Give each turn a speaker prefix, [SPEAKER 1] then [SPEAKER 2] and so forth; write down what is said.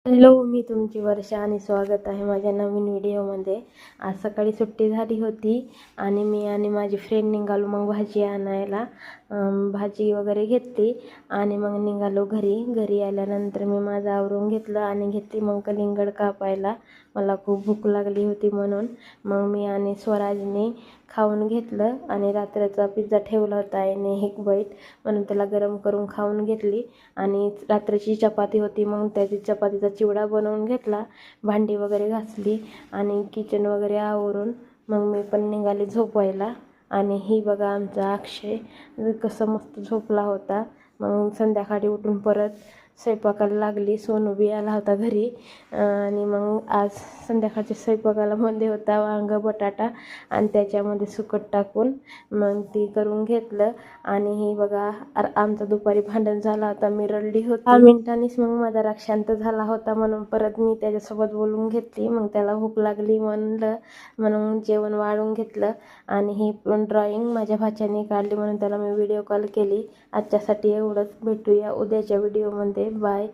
[SPEAKER 1] Hello, मी तुमची वर्षा आणि स्वागत आहे माझ्या नवीन व्हिडिओमध्ये. आज सकाळी सुट्टी झाली होती आणि मी आणि माझी फ्रेंड निघालो मग भाजी आणायला. भाजी वगैरे घेतली आणि मग निघालो घरी. घरी आल्यानंतर मी माझं आवरून घेतलं आणि घेतली मग कलिंगड कापायला. मला खूप भूक लागली होती म्हणून मग मी आणि स्वराजने खाऊन घेतलं आणि रात्रीचा पिझ्झा ठेवला होता आईने एक बाईट, म्हणून त्याला गरम करून खाऊन घेतली. आणि रात्रीची चपाती होती मग त्याची चपातीचा चिवडा बनवून घेतला. भांडी वगैरे घासली आणि किचन वगैरे आवरून मग मी पण निघाले झोपायला. आणि ही बघा आमचा अक्षय कसं मस्त झोपला होता. मग संध्याकाळी उठून परत स्वयंपाकाला लागली. सोनू बी आला होता घरी आणि मग आज संध्याकाळच्या स्वयंपाकाला मध्ये होता वांग बटाटा आणि त्याच्यामध्ये सुकट टाकून मग ती करून घेतलं. आणि ही बघा आमचं दुपारी भांडण झाला होता, मी रडली होती. 5 मिनिटांनीच मग माझा राग शांत झाला होता म्हणून परत मी त्याच्यासोबत बोलून घेतली. मग त्याला भूक लागली म्हणून जेवण वाढून घेतलं. आणि ही पण ड्रॉइंग माझ्या भाच्याने काढली म्हणून त्याला मी व्हिडिओ कॉल केली. आजच्यासाठी एवढंच. भेटूया उद्याच्या व्हिडिओमध्ये. बाय.